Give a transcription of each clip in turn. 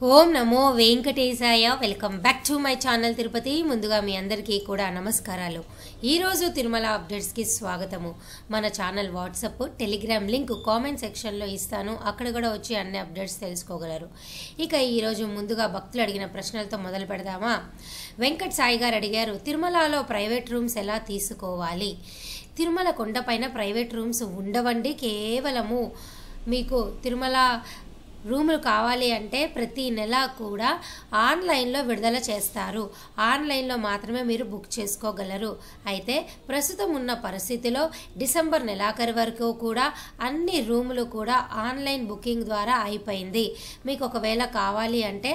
Om Namo Venkatesaya. Welcome back to my channel Tirupati. ముందుగా మీ అందరికీ కూడా నమస్కారాలు. ఈరోజు తిరుమల అప్డేట్స్కి స్వాగతము. మన channel WhatsApp, Telegram link comment సెక్షన్లో ఇస్తాను, అక్కడ కూడా వచ్చి అన్ని అప్డేట్స్ తెలుసుకోగలరు. ఇక ఈరోజు ముందుగా భక్తులు అడిగిన ప్రశ్నలతో మొదలు పెడదామా. వెంకట్ సాయి గారు అడిగారు, తిరుమలలో ప్రైవేట్ రూమ్స్ ఎలా తీసుకోవాలి? తిరుమల కొండపైన ప్రైవేట్ రూమ్స్ ఉండవండి. కేవలము మీకు తిరుమల రూములు కావాలి అంటే ప్రతి నెల కూడా ఆన్లైన్లో విడుదల చేస్తారు. ఆన్లైన్లో మాత్రమే మీరు బుక్ చేసుకోగలరు. అయితే ప్రస్తుతం ఉన్న పరిస్థితిలో డిసెంబర్ నెలాఖరు వరకు కూడా అన్ని రూములు కూడా ఆన్లైన్ బుకింగ్ ద్వారా అయిపోయింది. మీకు ఒకవేళ కావాలి అంటే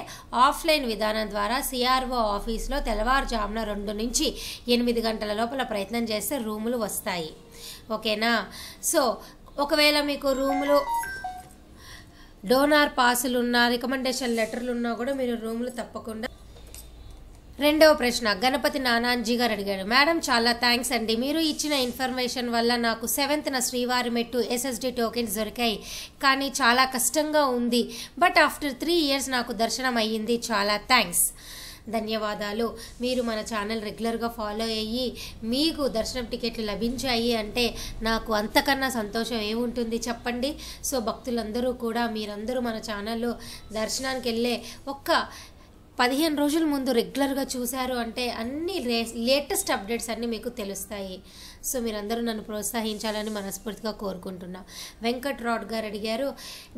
ఆఫ్లైన్ విధానం ద్వారా సిఆర్ఓ ఆఫీస్లో తెల్లవారుజామున 2 నుంచి 8 గంటల లోపల ప్రయత్నం చేస్తే రూములు వస్తాయి. ఓకేనా? సో ఒకవేళ మీకు రూములు డోనార్ పాసులు ఉన్నా, రికమెండేషన్ లెటర్లు ఉన్నా కూడా మీరు రూములు తప్పకుండా. రెండవ ప్రశ్న గణపతి నానాజీ గారు అడిగారు, మేడం చాలా థ్యాంక్స్ అండి. మీరు ఇచ్చిన ఇన్ఫర్మేషన్ వల్ల నాకు 7th శ్రీవారి మెట్టు SSD టోకెన్స్ దొరికాయి. కానీ చాలా కష్టంగా ఉంది. బట్ ఆఫ్టర్ 3 years నాకు దర్శనం అయ్యింది. చాలా థ్యాంక్స్. ధన్యవాదాలు. మీరు మన ఛానల్ రెగ్యులర్గా ఫాలో అయ్యి మీకు దర్శనం టికెట్లు లభించాయి అంటే నాకు అంతకన్నా సంతోషం ఏముంటుంది చెప్పండి. సో భక్తులందరూ కూడా మీరందరూ మన ఛానల్లో దర్శనానికి వెళ్ళే 15 రోజుల ముందు రెగ్యులర్గా చూశారు అంటే అన్ని లేటెస్ట్ అప్డేట్స్ అన్నీ మీకు తెలుస్తాయి. సో మీరందరూ నన్ను ప్రోత్సహించాలని మనస్ఫూర్తిగా కోరుకుంటున్నా. వెంకట్ రాడ్ గారు అడిగారు,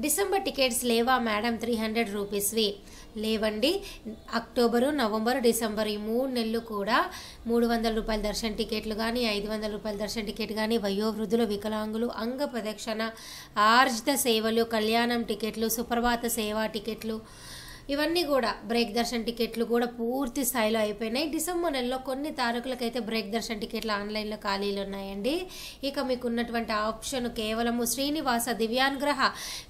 డిసెంబర్ టికెట్స్ లేవా మేడం? 300 రూపీస్వి లేవండి. అక్టోబరు, నవంబరు, డిసెంబర్ ఈ 3 నెలలు కూడా 300 రూపాయల దర్శన టికెట్లు కానీ, 500 రూపాయల దర్శన టికెట్ కానీ, వయోవృద్ధులు, వికలాంగులు, అంగ ప్రదక్షిణ, ఆర్జిత సేవలు, కళ్యాణం టికెట్లు, సుప్రభాత సేవా టికెట్లు, ఇవన్నీ కూడా బ్రేక్ దర్శన్ టికెట్లు కూడా పూర్తి స్థాయిలో అయిపోయినాయి. డిసెంబర్ నెలలో కొన్ని తారీఖులకైతే బ్రేక్ దర్శన్ టికెట్లు ఆన్లైన్లో ఖాళీలు ఉన్నాయండి. ఇక మీకు ఉన్నటువంటి ఆప్షన్ కేవలము శ్రీనివాస దివ్యానుగ్రహ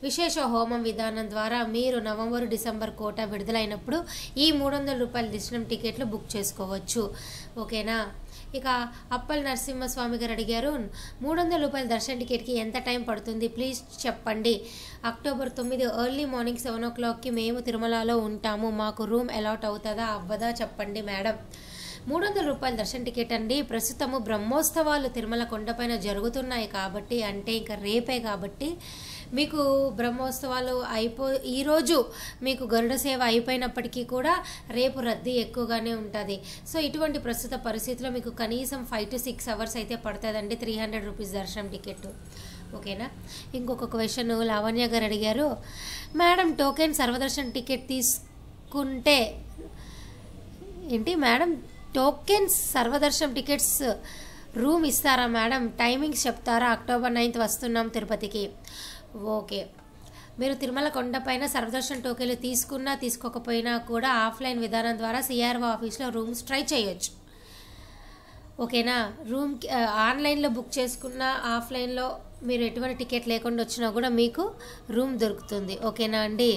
విశేష హోమం విధానం ద్వారా మీరు నవంబర్, డిసెంబర్ కోటా విడుదలైనప్పుడు ఈ 300 రూపాయల దర్శనం టికెట్లు బుక్ చేసుకోవచ్చు. ఓకేనా? ఇక అప్పల్ నరసింహస్వామి గారు అడిగారు, 300 రూపాయల దర్శన టికెట్కి ఎంత టైం పడుతుంది ప్లీజ్ చెప్పండి. అక్టోబర్ 9 ఎర్లీ మార్నింగ్ 7 o'clockకి మేము తిరుమలలో ఉంటాము. మాకు రూమ్ అలాట్ అవుతుందా అవ్వదా చెప్పండి మేడం. 300 రూపాయల దర్శన టికెట్ అండి. ప్రస్తుతము బ్రహ్మోత్సవాలు తిరుమల కొండపైన జరుగుతున్నాయి కాబట్టి, అంటే ఇంకా రేపే కాబట్టి మీకు బ్రహ్మోత్సవాలు ఈరోజు మీకు గరుడ సేవ అయిపోయినప్పటికీ కూడా రేపు రద్దీ ఎక్కువగానే ఉంటుంది. సో ఇటువంటి ప్రస్తుత పరిస్థితిలో మీకు కనీసం 5 to 6 hours అయితే పడుతుందండి 300 రూపీస్ దర్శనం టికెట్. ఓకేనా? ఇంకొక క్వశ్చన్ లావణ్య గారు అడిగారు, మేడం టోకెన్ సర్వదర్శన్ టికెట్ తీసుకుంటే ఏంటి మేడం, టోకెన్స్ సర్వదర్శనం టికెట్స్ రూమ్ ఇస్తారా మేడం? టైమింగ్స్ చెప్తారా? అక్టోబర్ 9th వస్తున్నాం తిరుపతికి. ఓకే, మీరు తిరుమల కొండపైన సర్వదర్శన్ టోకెన్లు తీసుకున్నా తీసుకోకపోయినా కూడా ఆఫ్లైన్ విధానం ద్వారా సిఆర్ఓ ఆఫీస్లో రూమ్స్ ట్రై చేయొచ్చు. ఓకేనా? రూమ్ ఆన్లైన్లో బుక్ చేసుకున్న, ఆఫ్లైన్లో మీరు ఎటువంటి టికెట్ లేకుండా వచ్చినా కూడా మీకు రూమ్ దొరుకుతుంది. ఓకేనా అండి?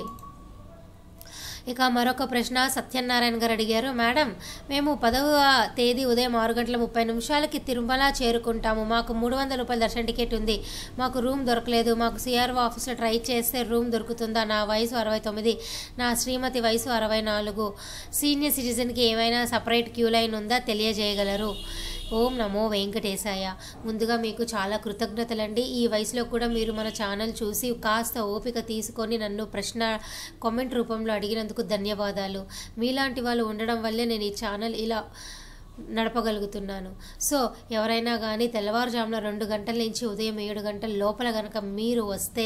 ఇక మరొక ప్రశ్న సత్యనారాయణ గారు అడిగారు, మేడం మేము 10వ తేదీ ఉదయం 6:30 తిరుమల చేరుకుంటాము. మాకు 300 రూపాయల దర్శన టికెట్ ఉంది. మాకు రూమ్ దొరకలేదు. మాకు సిఆర్ఓ ఆఫీస్లో ట్రై చేస్తే రూమ్ దొరుకుతుందా? నా వయసు 69, నా శ్రీమతి వయసు 64. సీనియర్ సిటిజన్కి ఏమైనా సపరేట్ క్యూ లైన్ ఉందా? తెలియజేయగలరు. ఓం నమో వెంకటేశాయ. ముందుగా మీకు చాలా కృతజ్ఞతలండి. ఈ వయసులో కూడా మీరు మన ఛానల్ చూసి కాస్త ఓపిక తీసుకొని నన్ను ప్రశ్న కామెంట్ రూపంలో అడిగినందుకు ధన్యవాదాలు. మీలాంటి వాళ్ళు ఉండడం వల్లే నేను ఈ ఛానల్ ఇలా నడపగలుగుతున్నాను. సో ఎవరైనా కానీ తెల్లవారుజామున 2 గంటల నుంచి ఉదయం 7 గంటల లోపల కనుక మీరు వస్తే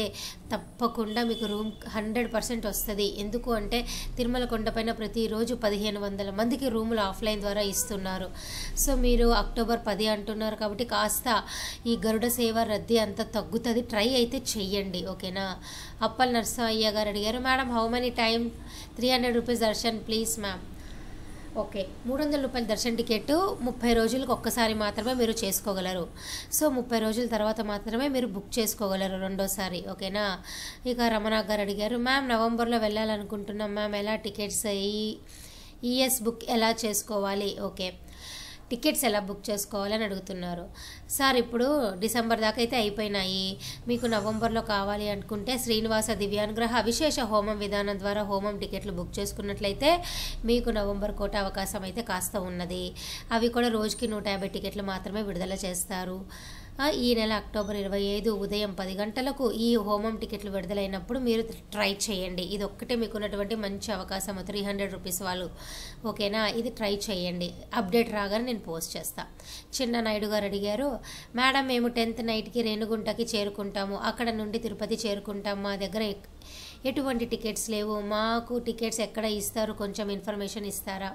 తప్పకుండా మీకు రూమ్ 100% వస్తుంది. ఎందుకు అంటే తిరుమల కొండపైన ప్రతిరోజు 1500 మందికి రూములు ఆఫ్లైన్ ద్వారా ఇస్తున్నారు. సో మీరు అక్టోబర్ 10 అంటున్నారు కాబట్టి కాస్త ఈ గరుడ సేవ రద్దీ అంతా తగ్గుతుంది. ట్రై అయితే చెయ్యండి. ఓకేనా? అప్పల్ నర్సయ్య గారు అడిగారు, madam how many time 300 rupees Darshan please ma'am. Okay, 300 రూపాయల దర్శన టికెట్ 30 రోజులకు ఒక్కసారి మాత్రమే మీరు చేసుకోగలరు. సో 30 రోజుల తర్వాత మాత్రమే మీరు బుక్ చేసుకోగలరు రెండోసారి. ఓకేనా? ఇక రమణ గారు అడిగారు, మ్యామ్ నవంబర్లో వెళ్ళాలనుకుంటున్నాం మ్యామ్, ఎలా టికెట్స్ ఈఎస్ బుక్ ఎలా చేసుకోవాలి? ఓకే, టికెట్స్ ఎలా బుక్ చేసుకోవాలని అడుగుతున్నారు. సార్ ఇప్పుడు డిసెంబర్ దాకా అయితే అయిపోయినాయి, మీకు నవంబర్లో కావాలి అనుకుంటే శ్రీనివాస దివ్యానుగ్రహ విశేష హోమం విధానం ద్వారా హోమం టికెట్లు బుక్ చేసుకున్నట్లయితే మీకు నవంబర్ కోట అవకాశం అయితే కాస్త ఉన్నది. అవి కూడా రోజుకి 150 టికెట్లు మాత్రమే విడుదల చేస్తారు. ఈ నెల అక్టోబర్ 25 ఉదయం 10 గంటలకు ఈ హోమం టికెట్లు విడుదలైనప్పుడు మీరు ట్రై చేయండి. ఇది ఒక్కటే మీకు ఉన్నటువంటి మంచి అవకాశం, 300 రూపీస్ వాళ్ళు. ఓకేనా, ఇది ట్రై చేయండి. అప్డేట్ రాగానే నేను పోస్ట్ చేస్తా. చిన్న నాయుడు గారు అడిగారు, మేడం మేము 10th నైట్కి రేణుగుంటకి చేరుకుంటాము, అక్కడ నుండి తిరుపతి చేరుకుంటాం, మా దగ్గర ఎటువంటి టికెట్స్ లేవు, మాకు టికెట్స్ ఎక్కడ ఇస్తారు, కొంచెం ఇన్ఫర్మేషన్ ఇస్తారా?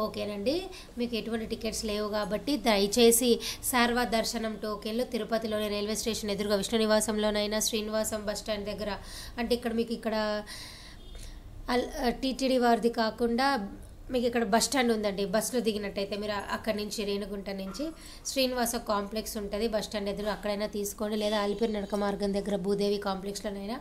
ఓకేనండి, మీకు ఎటువంటి టికెట్స్ లేవు కాబట్టి దయచేసి సర్వ దర్శనం టోకెన్లు తిరుపతిలోని రైల్వే స్టేషన్ ఎదురుగా విష్ణు నివాసంలోనైనా శ్రీనివాసం బస్ స్టాండ్ దగ్గర, అంటే ఇక్కడ మీకు ఇక్కడ టీటీడీ వారిది కాకుండా మీకు ఇక్కడ బస్ స్టాండ్ ఉందండి. బస్సులో దిగినట్టయితే మీరు అక్కడి నుంచి రేణుగుంట నుంచి శ్రీనివాస కాంప్లెక్స్ ఉంటుంది, బస్ స్టాండ్ ఎదురు, అక్కడైనా తీసుకోండి. లేదా అలిపిరి నడక మార్గం దగ్గర భూదేవి కాంప్లెక్స్లోనైనా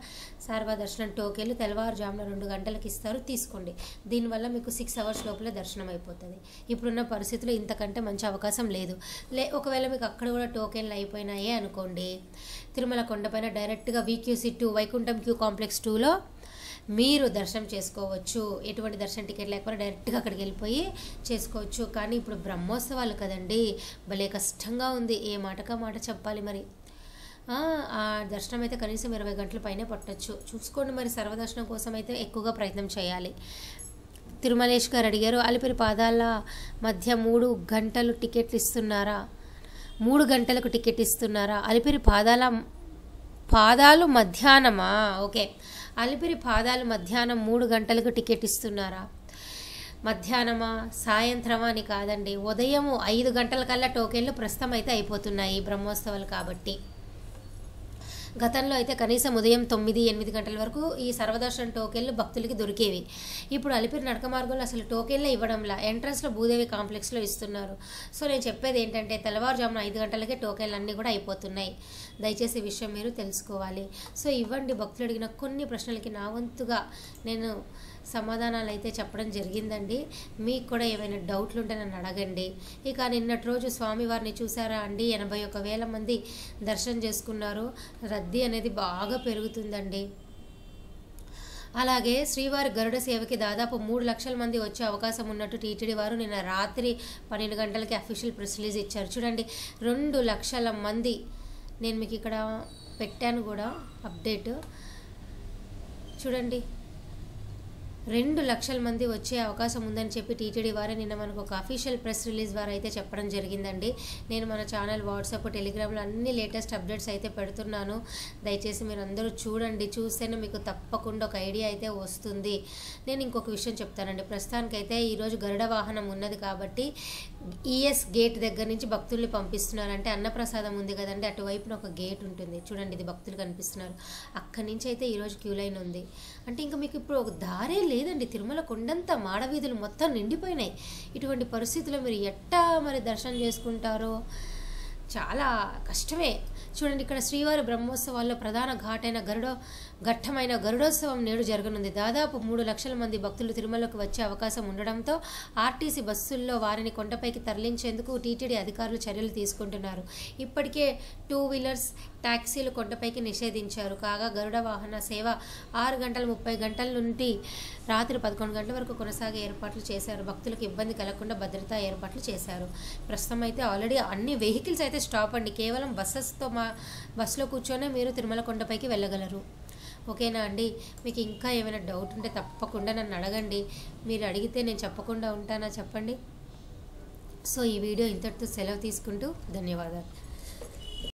సర్వదర్శనం టోకెన్లు తెల్లవారుజామున 2 గంటలకు ఇస్తారు, తీసుకోండి. దీనివల్ల మీకు 6 అవర్స్ లోపల దర్శనం అయిపోతుంది. ఇప్పుడున్న పరిస్థితుల్లో ఇంతకంటే మంచి అవకాశం లేదు. ఒకవేళ మీకు అక్కడ కూడా టోకెన్లు అయిపోయినాయే అనుకోండి, తిరుమల కొండపైన డైరెక్ట్గా VQC2 వైకుంఠం క్యూ కాంప్లెక్స్ 2లో మీరు దర్శనం చేసుకోవచ్చు. ఎటువంటి దర్శన టికెట్ లేకపోతే డైరెక్ట్గా అక్కడికి వెళ్ళిపోయి చేసుకోవచ్చు. కానీ ఇప్పుడు బ్రహ్మోత్సవాలు కదండి, భలే కష్టంగా ఉంది, ఏ మాటకా మాట చెప్పాలి. మరి ఆ దర్శనం అయితే కనీసం 20 గంటల పైనే పట్టచ్చు. చూసుకోండి, మరి సర్వదర్శనం కోసం అయితే ఎక్కువగా ప్రయత్నం చేయాలి. తిరుమలేష్ గారు అడిగారు, అలిపిరి పాదాల మధ్య 3 గంటలు టికెట్లు ఇస్తున్నారా? 3 గంటలకు టికెట్ ఇస్తున్నారా? అలిపిరి పాదాలు మధ్యాహ్నమా? ఓకే, అలిపిరి పాదాలు మధ్యాహ్నం 3 గంటలకు టికెట్ ఇస్తున్నారా? మధ్యాహ్నమా సాయంత్రమా అని కాదండి, ఉదయం 5 గంటల కల్లా టోకెన్లు ప్రస్తుతం అయితే అయిపోతున్నాయి బ్రహ్మోత్సవాలు కాబట్టి. గతంలో అయితే కనీసం ఉదయం 9-8 గంటల వరకు ఈ సర్వదర్శన టోకెన్లు భక్తులకి దొరికేవి. ఇప్పుడు అలిపిరి నడక మార్గంలో అసలు టోకెన్లే ఇవ్వడంలా, ఎంట్రన్స్లో భూదేవి కాంప్లెక్స్లో ఇస్తున్నారు. సో నేను చెప్పేది ఏంటంటే తెల్లవారుజామున 5 గంటలకే టోకెన్లు అన్నీ కూడా అయిపోతున్నాయి. దయచేసి ఈ విషయం మీరు తెలుసుకోవాలి. సో ఇవ్వండి, భక్తులు అడిగిన కొన్ని ప్రశ్నలకి నా వంతుగా నేను సమాధానాలు అయితే చెప్పడం జరిగిందండి. మీకు కూడా ఏమైనా డౌట్లు ఉంటే నన్ను అడగండి. ఇక నిన్నటి రోజు స్వామివారిని చూసారా అండి, 81,000 మంది దర్శనం చేసుకున్నారు. రద్దీ అనేది బాగా పెరుగుతుందండి. అలాగే శ్రీవారి గరుడ సేవకి దాదాపు 3 లక్షల మంది వచ్చే అవకాశం ఉన్నట్టు టీటీడీ వారు నిన్న రాత్రి 12 గంటలకి అఫీషియల్ ప్రెస్ రిలీజ్ ఇచ్చారు. చూడండి, 2 లక్షల మంది, నేను మీకు ఇక్కడ పెట్టాను కూడా అప్డేట్ చూడండి, 2 లక్షల మంది వచ్చే అవకాశం ఉందని చెప్పి టీటీడీ వారే నిన్న మనకు ఒక అఫీషియల్ ప్రెస్ రిలీజ్ వారు అయితే చెప్పడం జరిగిందండి. నేను మన ఛానల్ వాట్సాప్ టెలిగ్రామ్లో అన్ని లేటెస్ట్ అప్డేట్స్ అయితే పెడుతున్నాను. దయచేసి మీరు అందరూ చూడండి, చూస్తేనే మీకు తప్పకుండా ఒక ఐడియా అయితే వస్తుంది. నేను ఇంకొక విషయం చెప్తానండి, ప్రస్తుతానికైతే ఈరోజు గరుడ వాహనం ఉన్నది కాబట్టి ఈఎస్ గేట్ దగ్గర నుంచి భక్తుల్ని పంపిస్తున్నారంటే అన్నప్రసాదం ఉంది కదండి, అటువైపున ఒక గేట్ ఉంటుంది చూడండి, ఇది భక్తులు కనిపిస్తున్నారు, అక్కడి నుంచి అయితే ఈరోజు క్యూ లైన్ ఉంది. అంటే ఇంకా మీకు ఇప్పుడు ఒక దారే లేదండి, తిరుమల కొండంతా మాడవీధులు మొత్తం నిండిపోయినాయి. ఇటువంటి పరిస్థితుల్లో మీరు ఎట్టా మరి దర్శనం చేసుకుంటారో చాలా కష్టమే. చూడండి, ఇక్కడ శ్రీవారి బ్రహ్మోత్సవాల్లో ప్రధాన ఘట్టమైన గరుడోత్సవం నేడు జరగనుంది. దాదాపు 3 లక్షల మంది భక్తులు తిరుమలకు వచ్చే అవకాశం ఉండడంతో ఆర్టీసీ బస్సుల్లో వారిని కొండపైకి తరలించేందుకు టీటీడీ అధికారులు చర్యలు తీసుకుంటున్నారు. ఇప్పటికే 2 వీలర్స్ ట్యాక్సీలు కొండపైకి నిషేధించారు. కాగా గరుడ వాహన సేవ 6:30 నుండి రాత్రి 11 గంటల వరకు కొనసాగే ఏర్పాట్లు చేశారు. భక్తులకు ఇబ్బంది కలగకుండా భద్రతా ఏర్పాట్లు చేశారు. ప్రస్తుతం అయితే ఆల్రెడీ అన్ని వెహికల్స్ అయితే స్టాప్ అండి, కేవలం బస్సులో కూర్చొనే మీరు తిరుమల కొండపైకి వెళ్ళగలరు. ఓకేనా అండి, మీకు ఇంకా ఏమైనా డౌట్ ఉంటే తప్పకుండా నన్ను అడగండి. మీరు అడిగితే నేను చెప్పకుండా ఉంటానా చెప్పండి. సో ఈ వీడియో ఇంతటితో సెలవు తీసుకుంటూ ధన్యవాదాలు.